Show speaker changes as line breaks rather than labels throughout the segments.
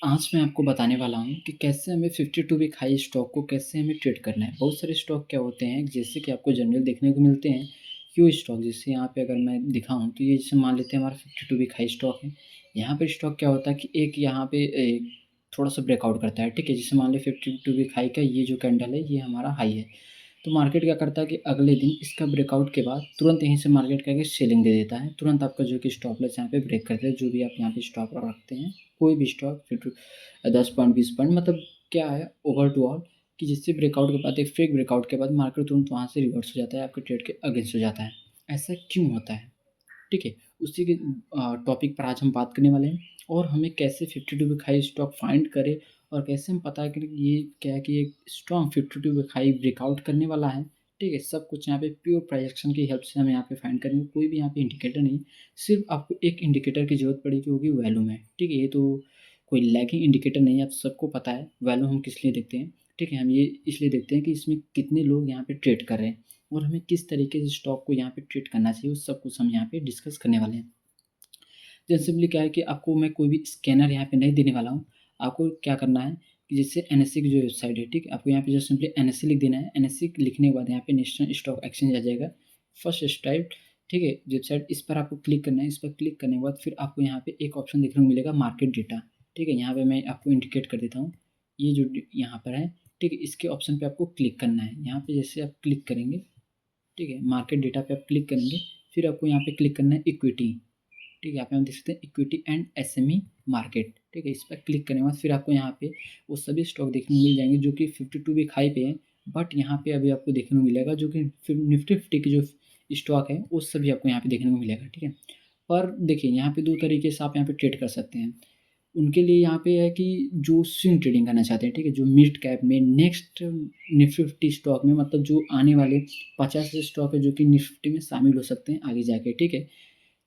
आज मैं आपको बताने वाला हूँ कि कैसे हमें 52 वीक हाई स्टॉक को कैसे हमें ट्रेड करना है। बहुत सारे स्टॉक क्या होते हैं जैसे कि आपको जनरल देखने को मिलते हैं। क्यू स्टॉक जैसे यहाँ पे अगर मैं दिखाऊँ तो ये जैसे मान लेते हैं हमारा 52 वीक हाई स्टॉक है। यहाँ पे स्टॉक क्या होता है कि एक यहाँ पे थोड़ा सा ब्रेकआउट करता है, ठीक है। जैसे मान लो 52 वीक हाई का ये जो कैंडल है ये हमारा हाई है। तो मार्केट क्या करता है कि अगले दिन इसका ब्रेकआउट के बाद तुरंत यहीं से मार्केट क्या सेलिंग दे देता है। तुरंत आपका जो कि स्टॉप लॉस यहाँ पे ब्रेक करता है। जो भी आप यहाँ पे स्टॉप रखते हैं कोई भी स्टॉक 10 पॉइंट 20 पॉइंट, मतलब क्या है ओवर टू ऑल कि जिससे ब्रेकआउट के बाद एक फेक ब्रेकआउट के बाद मार्केट तुरंत वहाँ से रिवर्स हो जाता है, आपके ट्रेड के अगेंस्ट हो जाता है। ऐसा क्यों होता है, ठीक है। उसी के टॉपिक पर आज हम बात करने वाले हैं। और हमें कैसे 52 वीक हाई स्टॉक फाइंड करें और कैसे हम पता करें कि ये क्या है कि एक स्ट्रॉन्ग 52 वीक हाई ब्रेकआउट करने वाला है, ठीक है। सब कुछ यहाँ पे प्योर प्रोजेक्शन की हेल्प से हम यहाँ पे फाइंड करेंगे। कोई भी यहाँ पे इंडिकेटर नहीं, सिर्फ आपको एक इंडिकेटर की जरूरत पड़ेगी, होगी वैल्यूम है, ठीक है। ये तो कोई लैगिंग इंडिकेटर नहीं है, आप सबको पता है वैल्यूम हम किस लिए देखते हैं, ठीक है। हम ये इसलिए देखते हैं कि इसमें कितने लोग यहाँ पे ट्रेड कर रहे हैं और हमें किस तरीके से स्टॉक को यहाँ पे ट्रेड करना चाहिए, उस सब कुछ हम यहाँ पे डिस्कस करने वाले हैं। जैसे सिंपली क्या है कि आपको मैं कोई भी स्कैनर यहाँ पे नहीं देने वाला हूँ। आपको क्या करना है कि जैसे एनएससी की जो वेबसाइट है, ठीक है, आपको यहाँ पे जस्ट सिंपली एनएससी लिख देना है। एनएससी लिखने के बाद यहाँ पे नेशनल स्टॉक एक्सचेंज आ जाएगा, फर्स्ट स्टाइप, ठीक है, वेबसाइट। इस पर आपको क्लिक करना है। इस पर क्लिक करने के बाद फिर आपको यहाँ पे एक ऑप्शन देखने को मिलेगा मार्केट डेटा, ठीक है। यहाँ पे मैं आपको इंडिकेट कर देता हूँ, ये जो यहाँ पर है, ठीक है, इसके ऑप्शन पे आपको क्लिक करना है। यहाँ पे जैसे आप क्लिक करेंगे, ठीक है, मार्केट डेटा पे आप क्लिक करेंगे, फिर आपको यहाँ पे क्लिक करना है इक्विटी, ठीक है। यहाँ पे हम देख सकते हैं इक्विटी एंड एसएमई मार्केट, ठीक है। इस पर क्लिक करने के बाद फिर आपको यहाँ पे वो सभी स्टॉक देखने को मिल जाएंगे जो कि 52 वीक हाई पे है। बट यहाँ पे अभी आपको देखने को मिलेगा जो कि निफ्टी 50 की जो स्टॉक है वो सभी आपको यहाँ पे देखने को मिलेगा, ठीक है। पर देखिए यहाँ पे दो तरीके से आप यहाँ पे ट्रेड कर सकते हैं। उनके लिए यहाँ पे है कि जो स्विंग ट्रेडिंग करना चाहते हैं, ठीक है, जो मिड कैप में नेक्स्ट निफ्टी 50 स्टॉक में, मतलब जो आने वाले 50 स्टॉक है जो कि निफ्टी में शामिल हो सकते हैं आगे जाके, ठीक है।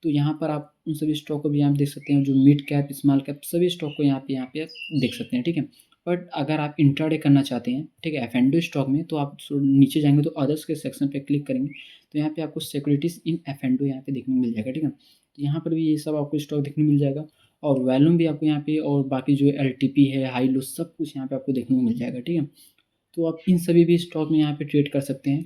तो यहाँ पर आप उन सभी स्टॉक को भी यहाँ देख सकते हैं, जो मिड कैप स्मॉल कैप सभी स्टॉक को यहाँ पे आप देख सकते हैं, ठीक है। बट अगर आप इंट्राडे करना चाहते हैं, ठीक है, एफ स्टॉक में, तो आप नीचे जाएंगे तो अदर्स के सेक्शन पे क्लिक करेंगे तो यहाँ पे आपको सिक्योरिटीज़ इन एफ यहाँ पे देखने को मिल जाएगा, ठीक है। तो यहाँ पर भी ये सब आपको स्टॉक देखने को मिल जाएगा और वैल्यूम भी आपको यहाँ पे, और बाकी जो एल है, हाई लो, सब कुछ यहाँ पे आपको देखने को मिल जाएगा, ठीक है। तो आप इन सभी भी स्टॉक में यहाँ पे ट्रेड कर सकते हैं।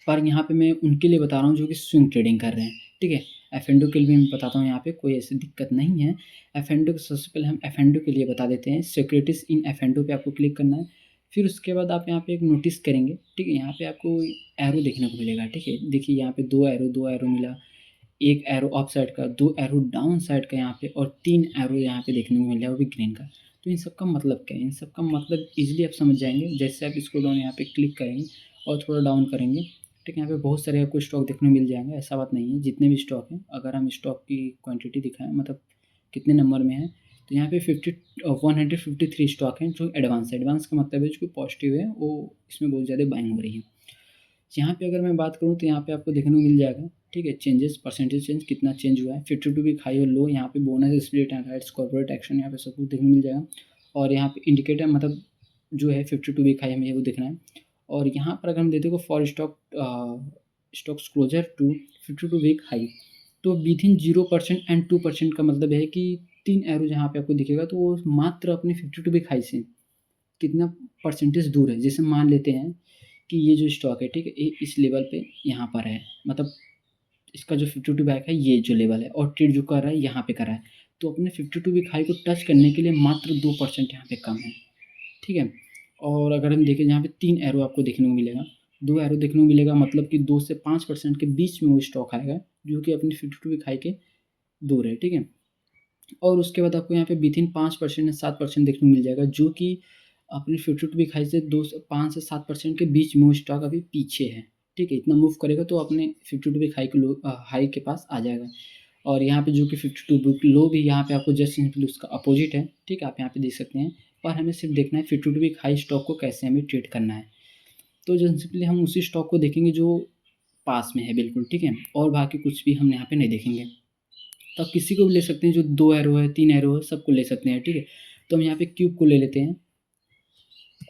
पर यहाँ पे मैं उनके लिए बता रहा हूँ जो कि स्विंग ट्रेडिंग कर रहे हैं, ठीक है। एफ के लिए भी मैं बताता हूँ, यहाँ पे कोई ऐसी दिक्कत नहीं है। एफ सबसे पहले हम एफ के लिए बता देते हैं। सिक्योरिटीज़ इन एफ पे आपको क्लिक करना है। फिर उसके बाद आप यहाँ पे एक नोटिस करेंगे, ठीक है। यहाँ पे आपको एरो देखने को मिलेगा, ठीक है। देखिए यहाँ पे दो एरो मिला, एक एरो अप साइड का, दो एरो डाउन साइड का यहाँ पे, और 3 एरो यहाँ पे देखने को मिल रहा है वो भी ग्रीन का। तो इन सब का मतलब क्या है, इन सब का मतलब इजीली आप समझ जाएंगे जैसे आप इसको डाउन यहाँ पे क्लिक करेंगे और थोड़ा डाउन करेंगे, ठीक है। यहाँ पे बहुत सारे आपको स्टॉक देखने को मिल जाएंगे, ऐसा बात नहीं है। जितने भी स्टॉक हैं, अगर हम स्टॉक की क्वांटिटी दिखाएं, मतलब कितने नंबर में है, तो यहाँ पे 153 स्टॉक हैं जो एडवांस का मतलब है जो पॉजिटिव है, वो इसमें बहुत ज़्यादा बाइंग हो रही है। यहाँ पे अगर मैं बात करूँ तो यहाँ पे आपको देखने को मिल जाएगा, ठीक है, चेंजेस, परसेंटेज चेंज कितना चेंज हुआ है, 52 वीक हाई और लो, यहाँ पे bonus, split and rights, corporate action, यहाँ पे सब कुछ देखने को मिल जाएगा। और यहाँ पे इंडिकेटर, मतलब जो है 52 वीक हाई हमें वो देखना है। और यहाँ पर अगर हम देते हैं for stocks closer to 52 week high, तो विद इन 0% एंड 2% का मतलब है कि 3 एरो जहाँ पे आपको दिखेगा तो वो मात्र अपने 52 वीक हाई से कितना परसेंटेज दूर है। जैसे मान लेते हैं कि ये जो स्टॉक है, ठीक है, ये इस लेवल पे यहाँ पर है, मतलब इसका जो 52 वीक है ये जो लेवल है, और ट्रेड जो कर रहा है यहाँ पे कर रहा है, तो अपने 52 वीक हाई को टच करने के लिए मात्र 2% यहाँ पे कम है, ठीक है। और अगर हम देखें, यहाँ पे 3 एरो आपको देखने को मिलेगा, 2 एरो देखने को मिलेगा, मतलब कि 2 से 5% के बीच में वो स्टॉक आएगा जो कि अपनी 52 वीक हाई के दूर है, ठीक है। और उसके बाद आपको यहाँ पे विद इन 5% या 7% देखने को मिल जाएगा जो कि अपने 52 वीक हाई से 5 से 7% के बीच में वो स्टॉक अभी पीछे है, ठीक है। इतना मूव करेगा तो अपने 52 वीक हाई के हाई के पास आ जाएगा। और यहाँ पे जो कि 52 वीक लो भी यहाँ पे आपको जस्ट सिंपली उसका अपोजिट है, ठीक है, आप यहाँ पे देख सकते हैं। पर हमें सिर्फ देखना है 52 वीक हाई स्टॉक को कैसे हमें ट्रेड करना है। तो जस्ट सिंपली हम उसी स्टॉक को देखेंगे जो पास में है बिल्कुल, ठीक है, और बाकी कुछ भी हम यहाँ पे नहीं देखेंगे। तो आप किसी को भी ले सकते हैं, जो 2 एरो है, 3 एरो है, सबको ले सकते हैं, ठीक है। तो हम यहाँ पे क्यूब को ले लेते हैं,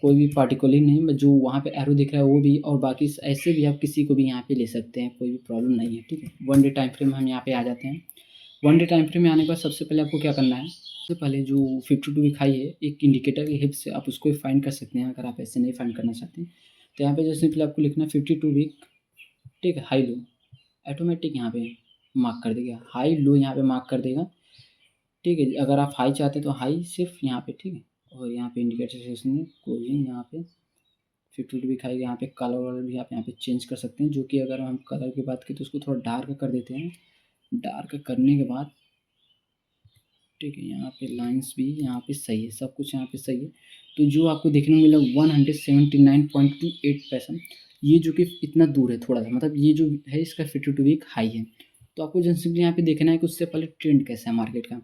कोई भी पार्टिकुलर नहीं, जो वहाँ पे एरो दिख रहा है वो भी, और बाकी ऐसे भी आप किसी को भी यहाँ पे ले सकते हैं, कोई भी प्रॉब्लम नहीं है, ठीक है। वन डे टाइम फ्रेम हम यहाँ पे आ जाते हैं। वन डे टाइम फ्रेम में आने के बाद सबसे पहले आपको क्या करना है, सबसे पहले जो 52 वीक हाई है, एक इंडिकेटर की हेल्प से आप उसको फाइंड कर सकते हैं, अगर आप ऐसे नहीं फाइंड करना चाहते हैं। तो यहाँ पे जो सिंपली आपको लिखना है 52 वीक, ठीक है, हाई लो, ऑटोमेटिक यहाँ पे मार्क कर देगा, हाई लो यहाँ पे मार्क कर देगा, ठीक है। अगर आप हाई चाहते हैं तो हाई सिर्फ यहाँ पे, ठीक है। और यहाँ पे इंडिकेटर सेक्शन में क्लोजिंग यहाँ पे 52 वीक हाई, यहाँ पे कलर वालर भी आप यहाँ पे चेंज कर सकते हैं, जो कि अगर हम कलर की बात करें तो उसको थोड़ा डार्क कर देते हैं। डार्क करने के बाद, ठीक है, यहाँ पे लाइंस भी यहाँ पे सही है, सब कुछ यहाँ पे सही है। तो जो आपको देखने को मिला 179.28 ये जो कि इतना दूर है थोड़ा सा, मतलब ये जो है इसका 52 वीक हाई है। तो आपको जस्ट सिंपली यहाँ पे देखना है कि उससे पहले ट्रेंड कैसा है मार्केट का,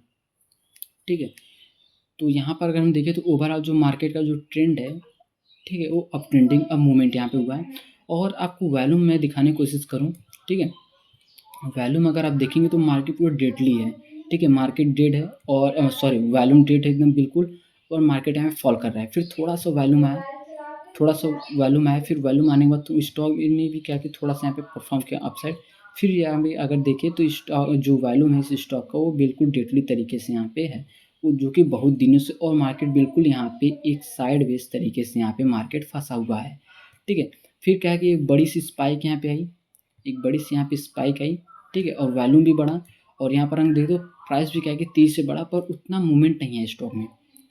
ठीक है। तो यहाँ पर अगर हम देखें तो ओवरऑल जो मार्केट का जो ट्रेंड है, ठीक है, वो अप ट्रेंडिंग अप मूवमेंट यहाँ पे हुआ है। और आपको वैल्यूम मैं दिखाने की कोशिश करूँ, ठीक है। वैल्यूम अगर आप देखेंगे तो मार्केट पूरा डेडली है, ठीक है, मार्केट डेड है, और सॉरी वैल्यूम डेड है एकदम बिल्कुल। और मार्केट यहाँ फॉल कर रहा है, फिर थोड़ा सा वैल्यूम आया, थोड़ा सा वैल्यूम आया, फिर वैल्यूम आने के बाद तो स्टॉक ने भी क्या कि थोड़ा सा यहाँ पे परफॉर्म किया अपसाइड। फिर यहाँ पे अगर देखें तो स्टॉक जो वैल्यूम है इस स्टॉक का वो बिल्कुल डेडली तरीके से यहाँ पे है, वो जो कि बहुत दिनों से, और मार्केट बिल्कुल यहाँ पे एक साइड वेज तरीके से यहाँ पे मार्केट फंसा हुआ है, ठीक है। फिर क्या है कि एक बड़ी सी स्पाइक यहाँ पे आई, एक बड़ी सी यहाँ पे स्पाइक आई, ठीक है, और वैल्यूम भी बढ़ा। और यहाँ पर हम देख दो प्राइस भी क्या है कि 30 से बढ़ा, पर उतना मूवमेंट नहीं है स्टॉक में,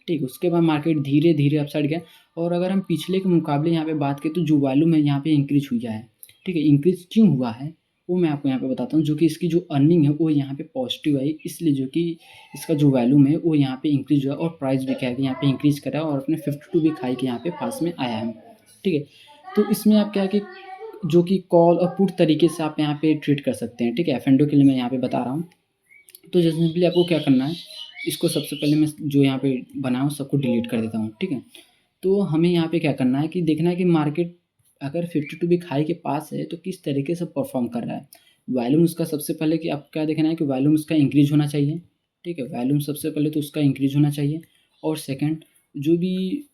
ठीक। उसके बाद मार्केट धीरे धीरे अपसाइड गया। और अगर हम पिछले के मुकाबले यहाँ पे बात करें तो जो वॉल्यूम है यहाँ पे इंक्रीज हुआ है, ठीक है। इंक्रीज क्यों हुआ है वो मैं आपको यहाँ पे बताता हूँ, जो कि इसकी जो अर्निंग है वो यहाँ पे पॉजिटिव आई, इसलिए जो कि इसका जो वॉल्यूम है वो यहाँ पे इंक्रीज हुआ, और प्राइस भी क्या है कि यहाँ पे इंक्रीज करा और अपने 52 वीक हाई के यहाँ पे पास में आया है, ठीक है। तो इसमें आप क्या है कि जो कि कॉल और पुट तरीके से आप यहाँ पे ट्रीट कर सकते हैं, ठीक है। एफ एंडो के लिए मैं यहाँ पे बता रहा हूँ। तो जैसे सिंपली आपको क्या करना है, इसको सबसे पहले मैं जो यहाँ पे बनाया हूँ सबको डिलीट कर देता हूँ, ठीक है। तो हमें यहाँ पे क्या करना है कि देखना है कि मार्केट अगर 52 वीक हाई के पास है तो किस तरीके से परफॉर्म कर रहा है। वॉल्यूम उसका सबसे पहले कि आपको क्या देखना है कि वॉल्यूम उसका इंक्रीज होना चाहिए, ठीक है। वॉल्यूम सबसे पहले तो उसका इंक्रीज होना चाहिए। और सेकंड, जो भी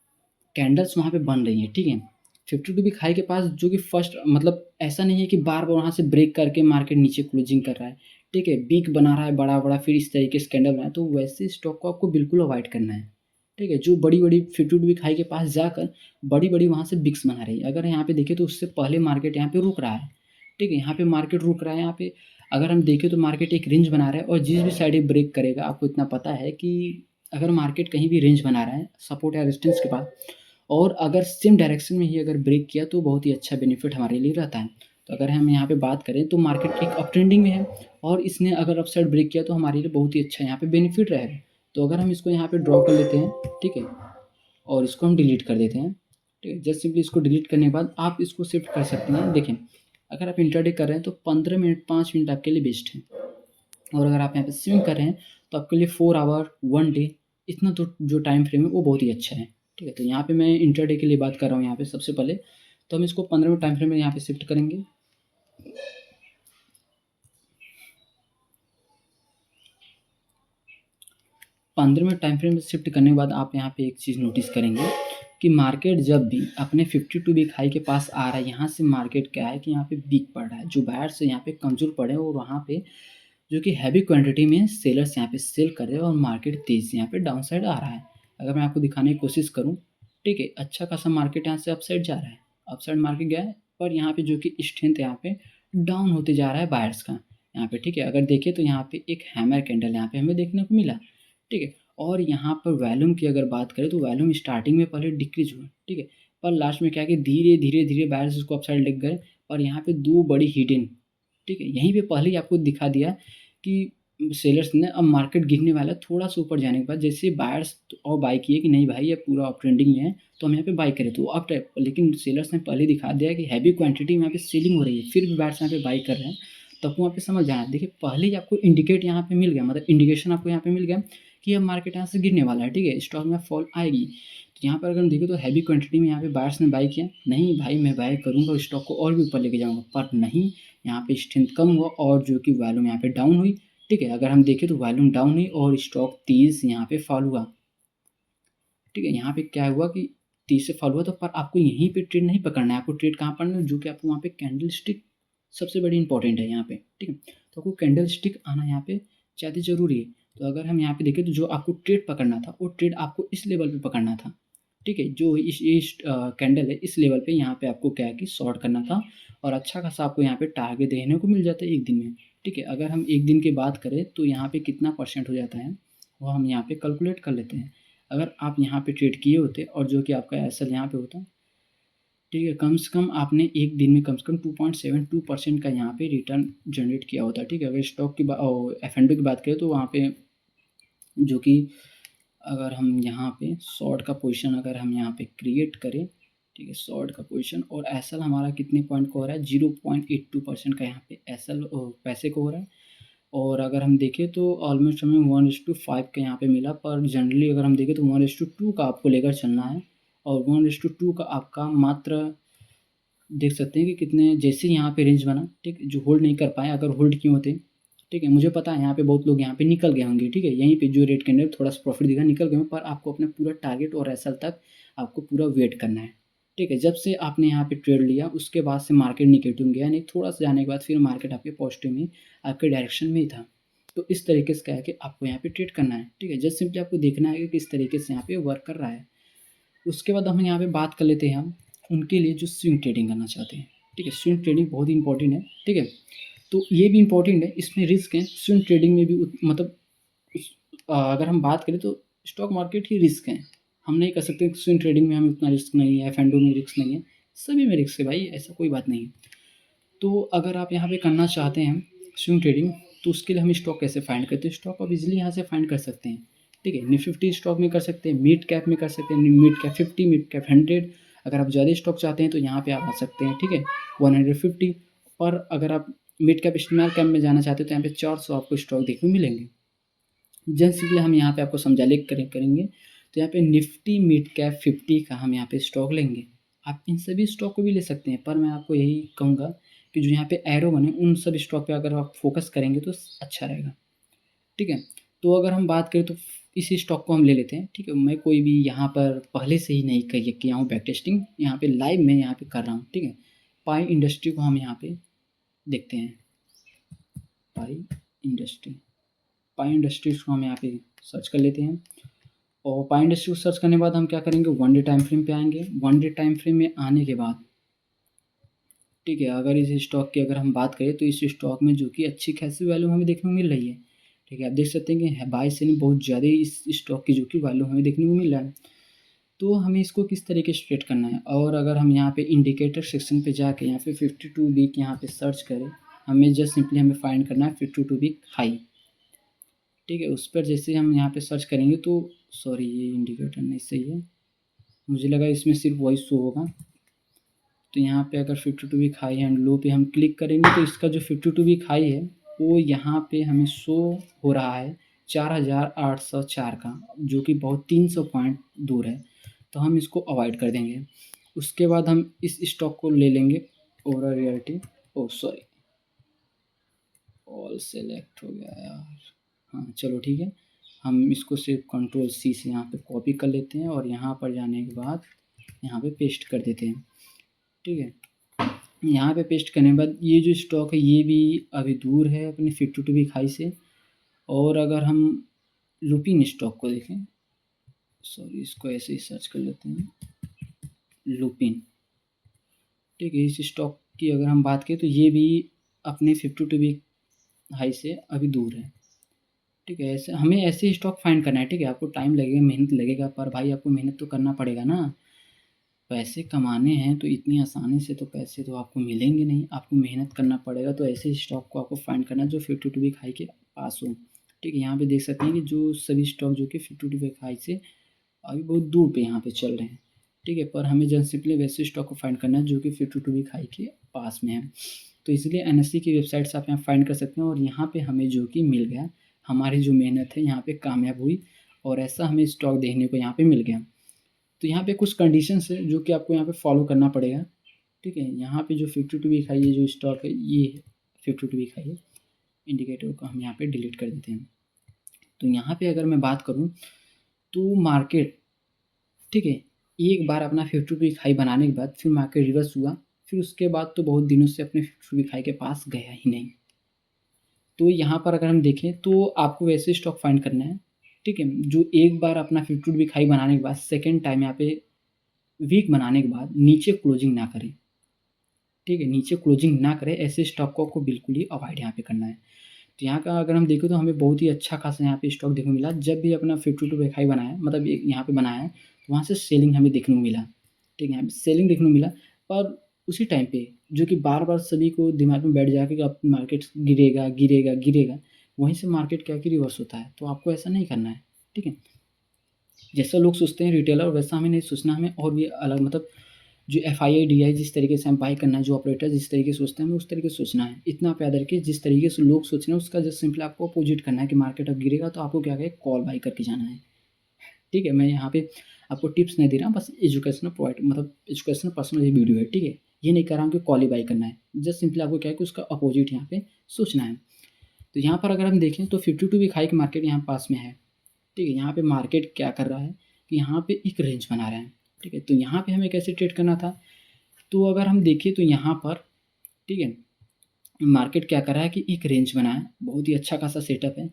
कैंडल्स वहाँ पे बन रही हैं, ठीक है, 52 वीक हाई के पास जो कि फर्स्ट, मतलब ऐसा नहीं है कि बार बार वहाँ से ब्रेक करके मार्केट नीचे क्लोजिंग कर रहा है, ठीक है, वीक बना रहा है बड़ा बड़ा, फिर इस तरीके से कैंडल बना है, तो वैसे स्टॉक को आपको बिल्कुल अवॉइड करना है, ठीक है। जो बड़ी बड़ी 52 वीक हाई के पास जाकर बड़ी बड़ी वहाँ से बिक्स बना रही है, अगर यहाँ पे देखें तो उससे पहले मार्केट यहाँ पे रुक रहा है, ठीक है, यहाँ पे मार्केट रुक रहा है। यहाँ पे अगर हम देखें तो मार्केट एक रेंज बना रहा है, और जिस भी साइड ये ब्रेक करेगा आपको इतना पता है कि अगर मार्केट कहीं भी रेंज बना रहा है सपोर्ट या रेजिस्टेंस के पास, और अगर सेम डायरेक्शन में ही अगर ब्रेक किया तो बहुत ही अच्छा बेनिफिट हमारे लिए रहता है। तो अगर हम यहाँ पे बात करें तो मार्केट एक अप ट्रेंडिंग में है, और इसने अगर अप साइड ब्रेक किया तो हमारे लिए बहुत ही अच्छा यहाँ पे बेनिफिट रहेगा। तो अगर हम इसको यहाँ पे ड्रॉ कर लेते हैं, ठीक है, और इसको हम डिलीट कर देते हैं, ठीक है। जस्ट सिंपली इसको डिलीट करने के बाद आप इसको शिफ्ट कर सकते हैं। देखें, अगर आप इंट्राडे कर रहे हैं तो 15 मिनट 5 मिनट आपके लिए बेस्ट है, और अगर आप यहाँ पे स्विंग कर रहे हैं तो आपके लिए 4 आवर 1 डे, इतना तो जो टाइम फ्रेम है वो बहुत ही अच्छा है, ठीक है। तो यहाँ पे मैं इंटरडे के लिए बात कर रहा हूँ यहाँ पे सबसे पहले, तो हम इसको 15 मिनट टाइम फ्रेम में यहाँ पे शिफ्ट करेंगे। 15 मिनट टाइम फ्रेम में शिफ्ट करने के बाद आप यहाँ पे एक चीज़ नोटिस करेंगे कि मार्केट जब भी अपने 52 वीक हाई के पास आ रहा है, यहाँ से मार्केट क्या है कि यहाँ पे वीक पड़ रहा है, जो बायर्स यहाँ पे कमज़ोर पड़े हैं, और वहाँ पे जो कि हैवी क्वांटिटी में सेलर्स यहाँ पे सेल कर रहे हैं, और मार्केट तेज़ से यहाँ पे डाउन साइड आ रहा है। अगर मैं आपको दिखाने की कोशिश करूँ, ठीक है, अच्छा खासा मार्केट यहाँ से अपसाइड जा रहा है, अपसाइड मार्केट गया है, पर यहाँ पे जो कि स्ट्रेंथ यहाँ पे डाउन होते जा रहा है बायर्स का यहाँ पे, ठीक है। अगर देखें तो यहाँ पे एक हैमर कैंडल यहाँ पे हमें देखने को मिला, ठीक है। और यहाँ पर वॉल्यूम की अगर बात करें तो वॉल्यूम स्टार्टिंग में पहले डिक्रीज हुआ, ठीक है, पर लास्ट में क्या है कि धीरे धीरे धीरे बायर्स इसको अपसाइड लेग गए, और यहाँ पे दो बड़ी हिडन, ठीक है, यहीं पे पहले ही आपको दिखा दिया कि सेलर्स ने अब मार्केट गिरने वाला है, थोड़ा सा ऊपर जाने के बाद जैसे बायर्स और बाई किए कि नहीं भाई ये पूरा अप ट्रेंडिंग में है तो हम यहाँ पे बाई करें, तो अप टाइप, लेकिन सेलर्स ने पहले दिखा दिया कि हैवी क्वांटिटी में यहाँ पे सेलिंग हो रही है, फिर भी बायर्स यहाँ पे बाई कर रहे हैं, तो आपको वहाँ पे समझ जाना है। देखिए पहले ही आपको इंडिकेट यहाँ पे मिल गया, मतलब इंडिकेशन आपको यहाँ पे मिल गया कि अब मार्केट यहाँ से गिरने वाला है, ठीक है, स्टॉक में फॉल आएगी। तो यहाँ पर अगर हम देखें तो हैवी क्वांटिटी में यहाँ पे बायर्स ने बाई किया, नहीं भाई मैं बाई करूँगा, स्टॉक को और भी ऊपर लेके जाऊँगा, पर नहीं, यहाँ पे स्ट्रेंथ कम हुआ और जो कि वॉल्यूम यहाँ पे डाउन हुई, ठीक है। अगर हम देखें तो वॉल्यूम डाउन हुई और स्टॉक 30 यहाँ पे फॉल हुआ, ठीक है। यहाँ पे क्या हुआ कि 30 से फॉल हुआ, तो पर आपको यहीं पे ट्रेड नहीं पकड़ना है, आपको ट्रेड कहाँ पकड़ना है, जो कि आपको वहाँ पे कैंडल स्टिक सबसे बड़ी इंपॉर्टेंट है यहाँ पे, ठीक है। तो आपको कैंडल स्टिक आना यहाँ पे ज़्यादा ज़रूरी है। तो अगर हम यहाँ पे देखें तो जो आपको ट्रेड पकड़ना था, वो ट्रेड आपको इस लेवल पे पकड़ना था, ठीक है? जो इस कैंडल है, इस लेवल पे यहाँ पे आपको क्या है कि शॉर्ट करना था और अच्छा खासा आपको यहाँ पे टारगेट देखने को मिल जाता है 1 दिन में, ठीक है? अगर हम 1 दिन की बात करें तो यहाँ पे कितना परसेंट हो जाता है, वो हम यहाँ पे कैलकुलेट कर लेते हैं। अगर आप यहाँ पे ट्रेड किए होते और जो कि आपका एसएल यहाँ पे होता, ठीक है, कम से कम आपने 1 दिन में कम से कम 2.72% का यहाँ पे रिटर्न जनरेट किया होता, ठीक है? अगर स्टॉक की एफ-एन-डी की बात करें तो वहाँ पे जो कि अगर हम यहाँ पे शॉर्ट का पोजीशन अगर हम यहाँ पे क्रिएट करें, ठीक है, शॉर्ट का पोजीशन और एसएल हमारा कितने पॉइंट को हो रहा है, 0.82% का यहाँ पे एसएल पैसे को हो रहा है। और अगर हम देखें तो ऑलमोस्ट हमें 1:5 का यहाँ पे मिला, पर जनरली अगर हम देखें तो 1:2 का आपको लेकर चलना है और 1:2 का आपका मात्र देख सकते हैं कि कितने जैसे ही यहाँ पे रेंज बना, ठीक, जो होल्ड नहीं कर पाए, अगर होल्ड किए होते, ठीक है, मुझे पता है यहाँ पे बहुत लोग यहाँ पे निकल गए होंगे, ठीक है, यहीं पे जो रेट कैंडल थोड़ा सा प्रॉफिट दिखा निकल गए होंगे, पर आपको अपना पूरा टारगेट और एसएल तक आपको पूरा वेट करना है, ठीक है? जब से आपने यहाँ पे ट्रेड लिया उसके बाद से मार्केट निगेटिव में गया नहीं, थोड़ा सा जाने के बाद फिर मार्केट आपके पॉजिटिव में आपके डायरेक्शन में ही था। तो इस तरीके से क्या है कि आपको यहाँ पे ट्रेड करना है, ठीक है? जस्ट सिंपली आपको देखना है कि किस तरीके से यहाँ पे वर्क कर रहा है। उसके बाद हम यहाँ पे बात कर लेते हैं हम उनके लिए जो स्विंग ट्रेडिंग करना चाहते हैं, ठीक है? स्विंग ट्रेडिंग बहुत ही इंपॉर्टेंट है, ठीक है? तो ये भी इम्पोर्टेंट है, इसमें रिस्क है, स्विंग ट्रेडिंग में भी मतलब अगर हम बात करें तो स्टॉक मार्केट ही रिस्क है। हम नहीं कर सकते स्विंग ट्रेडिंग में हमें उतना रिस्क नहीं है, एफ-एन-डो में रिस्क नहीं है, सभी में रिस्क है भाई, ऐसा कोई बात नहीं है। तो अगर आप यहाँ पे करना चाहते हैं स्विंग ट्रेडिंग, तो उसके लिए हम स्टॉक कैसे फाइंड करते हैं? स्टॉक आप इजीली यहाँ से फाइंड कर सकते हैं, ठीक है? निफ्टी 50 स्टॉक में कर सकते हैं, मिड कैप में कर सकते हैं, मिड कैप 50, मिड कैप 100। अगर आप ज़्यादा स्टॉक चाहते हैं तो यहाँ पे आप आ सकते हैं, ठीक है, 150। पर अगर आप मिड कैप स्मॉल कैप में जाना चाहते हैं तो यहाँ पे 400 आपको स्टॉक देखने को मिलेंगे। जस्ट सिंपली हम यहाँ पे आपको समझा करेंगे तो यहाँ पे निफ्टी मिड कैप 50 का हम यहाँ पे स्टॉक लेंगे। आप इन सभी स्टॉक को भी ले सकते हैं, पर मैं आपको यही कहूँगा कि जो यहाँ पे एरो बने उन सब स्टॉक पे अगर आप फोकस करेंगे तो अच्छा रहेगा, ठीक है? तो अगर हम बात करें तो इसी स्टॉक को हम ले लेते हैं, ठीक है? मैं कोई भी यहाँ पर पहले से ही नहीं किया हूँ बैक टेस्टिंग, यहाँ पे लाइव मैं यहाँ पे कर रहा हूँ, ठीक है? पाई इंडस्ट्री को हम यहाँ पे देखते हैं, पाई इंडस्ट्री। पाई इंडस्ट्रीज़ को हम यहाँ पे सर्च कर लेते हैं और पाई इंडस्ट्री को सर्च करने के बाद हम क्या करेंगे, 1 डे टाइम फ्रेम पे आएँगे। 1 डे टाइम फ्रेम में आने के बाद, ठीक है, अगर इस स्टॉक की अगर हम बात करें तो इस स्टॉक में जो कि अच्छी खासी वैल्यू हमें देखने को मिल रही है, ठीक है? आप देख सकते हैं कि बाय सेलिंग बहुत ज़्यादा इस स्टॉक की जो कि वैल्यू हमें देखने को मिल रहा है। तो हमें इसको किस तरीके से ट्रेड करना है, और अगर हम यहाँ पे इंडिकेटर सेक्शन पे जाके यहाँ पे 52 वीक यहाँ पे सर्च करें, हमें जस्ट सिंपली हमें फाइंड करना है 52 वीक हाई, ठीक है? उस पर जैसे हम यहाँ पे सर्च करेंगे तो सॉरी ये इंडिकेटर नहीं सही है, मुझे लगा इसमें सिर्फ वही शो होगा। तो यहाँ पे अगर 52 वीक हाई एंड लो पे हम क्लिक करेंगे तो इसका जो 52 वीक हाई है वो यहाँ पे हमें शो हो रहा है 4804 का, जो कि बहुत 300 पॉइंट दूर है, तो हम इसको अवॉइड कर देंगे। उसके बाद हम इस स्टॉक को ले लेंगे, Ora Realty, oh sorry all select हो गया यार, हाँ चलो ठीक है, हम इसको सिर्फ कंट्रोल सी से यहाँ पे कॉपी कर लेते हैं और यहाँ पर जाने के बाद यहाँ पे पेस्ट कर देते हैं, ठीक है? यहाँ पे पेस्ट करने के बाद ये जो स्टॉक है ये भी अभी दूर है अपने 52 वीक हाई से। और अगर हम लुपिन स्टॉक को देखें, सॉरी इसको ऐसे ही सर्च कर लेते हैं, लुपिन, ठीक है? इस स्टॉक की अगर हम बात करें तो ये भी अपने 52 वीक हाई से अभी दूर है, ठीक है? ऐसे हमें ऐसे स्टॉक फाइंड करना है, ठीक है? आपको टाइम लगेगा, मेहनत लगेगा, पर भाई आपको मेहनत तो करना पड़ेगा ना। पैसे कमाने हैं तो इतनी आसानी से तो पैसे तो आपको मिलेंगे नहीं, आपको मेहनत करना पड़ेगा। तो ऐसे स्टॉक को आपको फाइंड करना है जो 52 वीक हाई के पास हो, ठीक है? यहाँ पे देख सकते हैं कि जो सभी स्टॉक जो कि 52 वीक हाई से अभी बहुत दूर पे यहाँ पे चल रहे हैं, ठीक है? पर हमें जस्ट सिंपली वैसे स्टॉक को फाइंड करना है जो कि 52 वीक हाई के पास में है। तो इसलिए एनएससी की वेबसाइट से आप यहाँ फाइंड कर सकते हैं और यहाँ पे हमें जो कि मिल गया, हमारी जो मेहनत है यहाँ पे कामयाब हुई और ऐसा हमें स्टॉक देखने को यहाँ पे मिल गया। तो यहाँ पे कुछ कंडीशंस है जो कि आपको यहाँ पे फॉलो करना पड़ेगा, ठीक है? यहाँ पे जो 52 वीक हाई है जो स्टॉक है ये 52 वीक हाई है, इंडिकेटर को हम यहाँ पे डिलीट कर देते हैं। तो यहाँ पे अगर मैं बात करूँ तो मार्केट, ठीक है, एक बार अपना 52 वीक हाई बनाने के बाद फिर मार्केट रिवर्स हुआ, फिर उसके बाद तो बहुत दिनों से अपने 52 वीक हाई के पास गया ही नहीं, तो यहाँ पर अगर हम देखें तो आपको वैसे स्टॉक फाइंड करना है, ठीक है? जो एक बार अपना 52 वीक हाई बनाने के बाद सेकंड टाइम यहाँ पे वीक बनाने के बाद नीचे क्लोजिंग ना करें, ठीक है? नीचे क्लोजिंग ना करें, ऐसे स्टॉक को आपको बिल्कुल ही अवॉइड यहाँ पे करना है। तो यहाँ का अगर हम देखें तो हमें बहुत ही अच्छा खासा यहाँ पे स्टॉक देखने को मिला। जब भी अपना 52 वीक हाई बनाया, मतलब एक यहाँ पे बनाया है, तो वहाँ से सेलिंग हमें देखने को मिला, ठीक है? यहाँ पे सेलिंग देखने को मिला, पर उसी टाइम पे जो कि बार-बार सभी को दिमाग में बैठ जाएगा कि अब मार्केट गिरेगा, गिरेगा, गिरेगा, वहीं से मार्केट क्या है कि रिवर्स होता है। तो आपको ऐसा नहीं करना है, ठीक है? जैसा लोग सोचते हैं रिटेलर, वैसा हमें नहीं सोचना, हमें और भी अलग, मतलब जो एफआईआई डीआई जिस तरीके से हम बाय करना है, जो ऑपरेटर जिस तरीके से सोचते हैं, हमें उस तरीके से सोचना है। इतना आप याद रखिए, जिस तरीके से लोग सोच रहे हैं उसका जस्ट सिंपली आपको अपोजिट करना है कि मार्केट अब गिरेगा तो आपको क्या है, कॉल बाय करके जाना है, ठीक है? मैं यहाँ पे आपको टिप्स नहीं दे रहा हूँ, बस एजुकेशनल प्रोवाइड, मतलब एजुकेशनल पर्सनल ये वीडियो है, ठीक है? ये नहीं कह रहा हूँ कि कॉल ही बाय करना है, जस्ट सिंपली आपको क्या है कि उसका अपोजिट यहाँ पे सोचना है। तो यहाँ पर अगर हम देखें तो 52 वीक हाई की मार्केट यहाँ पास में है, ठीक है? यहाँ पे मार्केट क्या कर रहा है कि यहाँ पे एक रेंज बना रहा है, ठीक है? तो यहाँ पे हमें कैसे ट्रेड करना था, तो अगर हम देखें तो यहाँ पर, ठीक है, मार्केट क्या कर रहा है कि एक रेंज बना है, बहुत ही अच्छा खासा सेटअप है।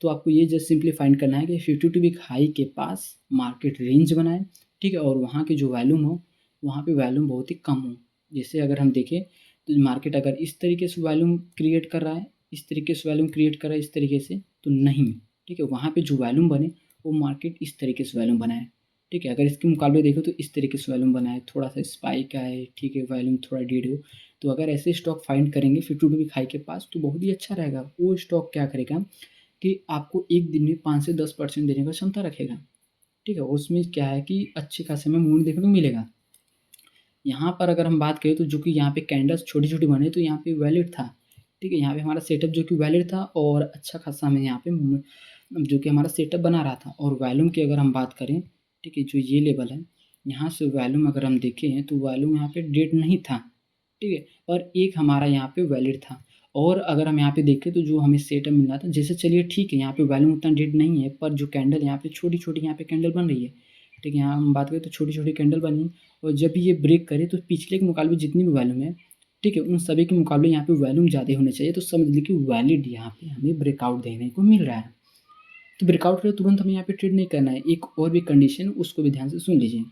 तो आपको ये जस्ट सिंपली फाइंड करना है कि 52 वीक हाई के पास मार्केट रेंज बनाए, ठीक है? और वहाँ की जो वॉल्यूम हो, वहाँ पे वॉल्यूम बहुत ही कम हो। जैसे अगर हम देखें तो मार्केट अगर इस तरीके से वॉल्यूम क्रिएट कर रहा है, इस तरीके से वॉल्यूम क्रिएट कर रहा है, इस तरीके से, तो नहीं, ठीक है? वहाँ पे जो वॉल्यूम बने वो मार्केट इस तरीके से वॉल्यूम बनाए, ठीक है? अगर इसके मुकाबले देखो तो इस तरीके से वॉल्यूम बनाए, थोड़ा सा स्पाइक आए, ठीक है? वॉल्यूम थोड़ा डेड हो, तो अगर ऐसे स्टॉक फाइंड करेंगे 52 वीक हाई के पास तो बहुत ही अच्छा रहेगा। वो स्टॉक क्या करेगा कि आपको एक दिन में 5 से 10% देने का क्षमता रखेगा, ठीक है? उसमें क्या है कि अच्छे खासे हमें मूवमेंट देखने को मिलेगा। यहाँ पर अगर हम बात करें तो जो कि यहाँ पे कैंडल्स छोटी-छोटी बने तो यहाँ पे वैलिड था, ठीक है? यहाँ पे हमारा सेटअप जो कि वैलिड था और अच्छा खासा हमें यहाँ पे मूवमेंट जो कि हमारा सेटअप बना रहा था। और वॉल्यूम की अगर हम बात करें, ठीक है? जो ये लेवल है, यहाँ से वॉल्यूम अगर हम देखें तो वॉल्यूम यहाँ पे डेड नहीं था, ठीक है? और एक हमारा यहाँ पे वैलिड था। और अगर हम यहाँ पे देखें तो जो हमें सेटअप मिल रहा था, जैसे चलिए ठीक है, यहाँ पे वॉल्यूम उतना डेड नहीं है, पर जो कैंडल यहाँ पे छोटी-छोटी यहाँ पे कैंडल बन रही है, ठीक है? यहाँ हम बात करें तो छोटी-छोटी कैंडल बनी और जब भी ये ब्रेक करे तो पिछले के मुकाबले जितनी भी वॉल्यूम है, ठीक है? उन सभी के मुकाबले यहाँ पे वॉल्यूम ज़्यादा होने चाहिए, तो समझ लीजिए कि वैलिड यहाँ पे हमें ब्रेकआउट देखने को मिल रहा है। तो ब्रेकआउट करे तुरंत हमें यहाँ पे ट्रेड नहीं करना है, एक और भी कंडीशन उसको भी ध्यान से सुन लीजिए,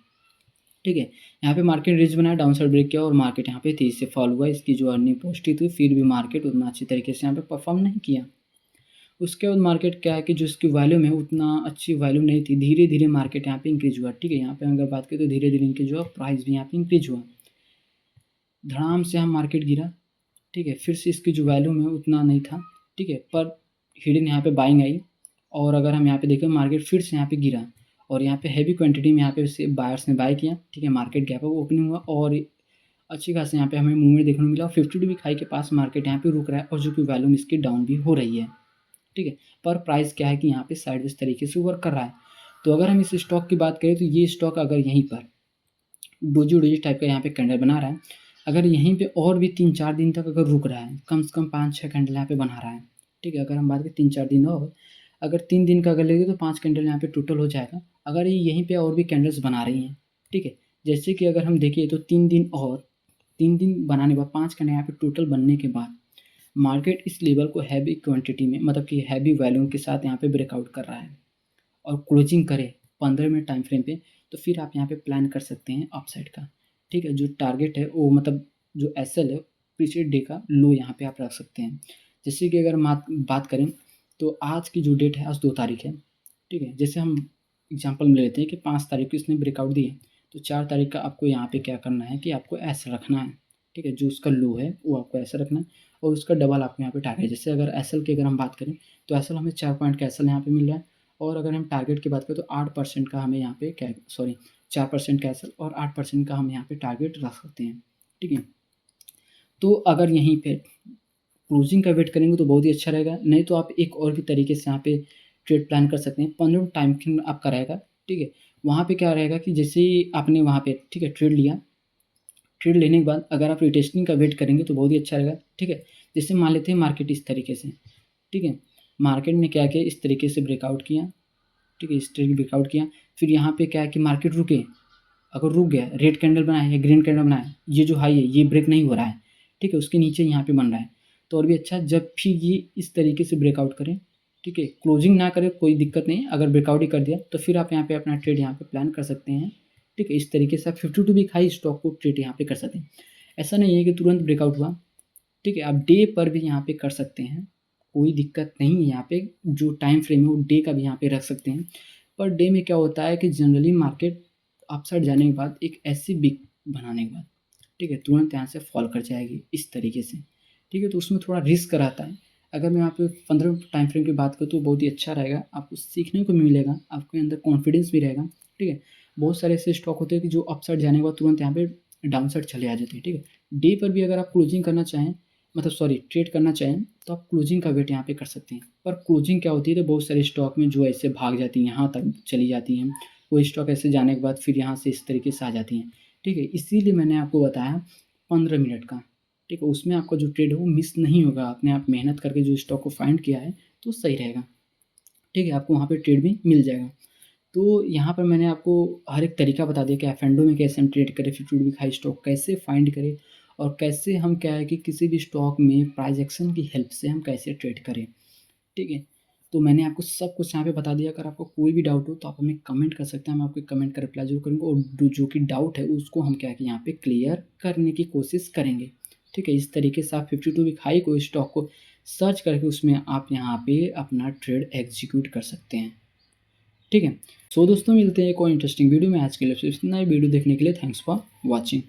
ठीक है? यहाँ पे मार्केट रेंज बनाया, डाउनसाइड ब्रेक किया और मार्केट यहाँ पे तेज़ी से फॉल हुआ, इसकी जो अर्निंग पॉजिटिव थी, फिर भी मार्केट उतना अच्छी तरीके से यहाँ पे परफॉर्म नहीं किया। उसके बाद मार्केट क्या है कि जो इसकी वॉल्यूम है उतना अच्छी वॉल्यूम नहीं थी, धीरे-धीरे मार्केट यहाँ पे इंक्रीज़ हुआ, ठीक है? यहाँ पे अगर बात करें तो धीरे-धीरे इंक्रीज़ हुआ, प्राइस भी यहाँ पे इंक्रीज़ हुआ। धड़ाम से यहाँ मार्केट गिरा, ठीक है? फिर से इसकी जो वॉल्यूम है उतना नहीं था, ठीक है? पर हिडन यहाँ पे बाइंग आई और अगर हम यहाँ पे देखें मार्केट फिर से यहाँ पे गिरा और यहाँ पे हैवी क्वांटिटी में यहाँ पे से बायर्स ने बाय किया, ठीक है? मार्केट गैप अप ओपनिंग हुआ और अच्छी खासी यहाँ पे हमें मूवमेंट देखने को मिला और 52 वीक हाई के पास मार्केट यहाँ पे रुक रहा है और जो कि वॉल्यूम इसकी डाउन भी हो रही है, ठीक है? पर प्राइस क्या है कि यहाँ पे साइडवेज तरीके से वर्क कर रहा है। तो अगर हम इस स्टॉक की बात करें तो ये स्टॉक अगर यहीं पर डोजी-डोजी टाइप का यहाँ पे कैंडल बना रहा है, अगर यहीं पे और भी 3-4 दिन तक अगर रुक रहा है, कम से कम 5-6 कैंडल यहाँ पे बना रहा है, ठीक है? अगर हम बात करें 3-4 दिन और, अगर 3 दिन का अगर लेंगे तो 5 कैंडल यहाँ पे टोटल हो जाएगा। अगर ये यहीं पे और भी कैंडल्स बना रही हैं, ठीक है? जैसे कि अगर हम देखें तो 3 दिन और, 3 दिन बनाने के बाद 5 कैंडल यहाँ पे टोटल बनने के बाद मार्केट इस लेवल को हैवी क्वांटिटी में, मतलब कि हैवी वॉल्यूम के साथ यहाँ पे ब्रेकआउट कर रहा है और क्लोजिंग करे 15 मिनट टाइम फ्रेम पे, तो फिर आप यहाँ पे प्लान कर सकते हैं अपसाइड का, ठीक है? जो टारगेट है वो, मतलब जो एसएल है, पिछले डे का लो यहाँ पे आप रख सकते हैं। जैसे कि अगर बात करें तो आज की जो डेट है, आज 2 तारीख है, ठीक है? जैसे हम एग्जांपल ले लेते हैं कि 5 तारीख को इसने ब्रेकआउट दी है, तो 4 तारीख का आपको यहाँ पे क्या करना है कि आपको ऐसा रखना है, ठीक है? जो उसका लो है वो आपको ऐसा रखना है और उसका डबल आपको यहाँ पे टारगेट, जैसे अगर एसएल की अगर हम बात करें तो एसएल हमें 4 पॉइंट का एसएल यहाँ पे मिल रहा है और अगर हम टारगेट की बात करें तो 8% का हमें यहाँ पे क्या, सॉरी, 4% का एसएल और 8% का हम यहाँ पे टारगेट रख सकते हैं, ठीक है? तो अगर यहीं पे क्लोजिंग का वेट करेंगे तो बहुत ही अच्छा रहेगा, नहीं तो आप एक और भी तरीके से यहाँ पे ट्रेड प्लान कर सकते हैं। 15 टाइम फ्रेम आपका रहेगा, ठीक है? वहाँ पे क्या रहेगा कि जैसे ही आपने वहाँ पे, ठीक है, ट्रेड लिया, ट्रेड लेने के बाद अगर आप रिटेस्टिंग का वेट करेंगे तो बहुत ही अच्छा रहेगा, ठीक है? जैसे मान लेते हैं मार्केट इस तरीके से, ठीक है? मार्केट ने क्या किया, इस तरीके से ब्रेकआउट किया, ठीक है? इस तरीके ब्रेकआउट किया, फिर यहाँ पे क्या है कि मार्केट रुके, अगर रुक गया, रेड कैंडल बनाया या ग्रीन कैंडल बनाया, ये जो हाई है ये ब्रेक नहीं हो रहा है, ठीक है? उसके नीचे यहाँ पे बन रहा है, तो और भी अच्छा जब भी ये इस तरीके से ब्रेकआउट करें, ठीक है, क्लोजिंग ना करें कोई दिक्कत नहीं, अगर ब्रेकआउट ही कर दिया तो फिर आप यहाँ पे अपना ट्रेड यहाँ पे प्लान कर सकते हैं, ठीक है। इस तरीके से आप 52 वीक हाई स्टॉक को ट्रेड यहाँ पे कर सकते हैं। ऐसा नहीं है कि तुरंत ब्रेकआउट हुआ, ठीक है, आप डे पर भी यहाँ पे कर सकते हैं, कोई दिक्कत नहीं है यहाँ पे। जो टाइम फ्रेम है वो डे का भी यहाँ पे रख सकते हैं। पर डे में क्या होता है कि जनरली मार्केट अपसाइड जाने के बाद एक ऐसी बिग बनाने के बाद, ठीक है, तुरंत यहाँ से फॉल कर जाएगी इस तरीके से, ठीक है। तो उसमें थोड़ा रिस्क रहता है। अगर मैं यहाँ पे 15 टाइम फ्रेम की बात करूँ तो बहुत ही अच्छा रहेगा, आपको सीखने को मिलेगा, आपके अंदर कॉन्फिडेंस भी रहेगा, ठीक है। बहुत सारे ऐसे स्टॉक होते हैं कि जो अपसाइड जाने के बाद तुरंत यहाँ पे डाउन साइड चले आ जाते हैं, ठीक है। डे पर भी अगर आप क्लोजिंग करना चाहें, मतलब सॉरी ट्रेड करना चाहें, तो आप क्लोजिंग का वेट यहाँ पे कर सकते हैं। पर क्लोजिंग क्या होती है, तो बहुत सारे स्टॉक में जो ऐसे भाग जाती हैं, यहाँ तक चली जाती हैं, कोई स्टॉक ऐसे जाने के बाद फिर यहाँ से इस तरीके से आ जाती हैं, ठीक है। इसीलिए मैंने आपको बताया 15 मिनट का, ठीक है। उसमें आपका जो ट्रेड है वो मिस नहीं होगा, आपने आप मेहनत करके जो स्टॉक को फाइंड किया है तो सही रहेगा, ठीक है। आपको वहाँ पे ट्रेड भी मिल जाएगा। तो यहाँ पर मैंने आपको हर एक तरीका बता दिया कि एफ&ओ में कैसे हम ट्रेड करें, 52 वीक हाई स्टॉक कैसे फाइंड करें, और कैसे हम क्या है कि किसी भी स्टॉक में प्राइस एक्शन की हेल्प से हम कैसे ट्रेड करें, ठीक है। तो मैंने आपको सब कुछ यहाँ पे बता दिया। अगर आपको कोई भी डाउट हो तो आप हमें कमेंट कर सकते हैं, हम आपके कमेंट का रिप्लाई जरूर करेंगे, और जो कि डाउट है उसको हम क्या है कि यहाँ पे क्लियर करने की कोशिश करेंगे, ठीक है। इस तरीके से आप 52 वीक हाई को स्टॉक को सर्च करके उसमें आप यहाँ पे अपना ट्रेड एग्जीक्यूट कर सकते हैं, ठीक है। सो दोस्तों मिलते हैं एक और इंटरेस्टिंग वीडियो में। आज के लिए सिर्फ इतना ही। वीडियो देखने के लिए थैंक्स फॉर वॉचिंग।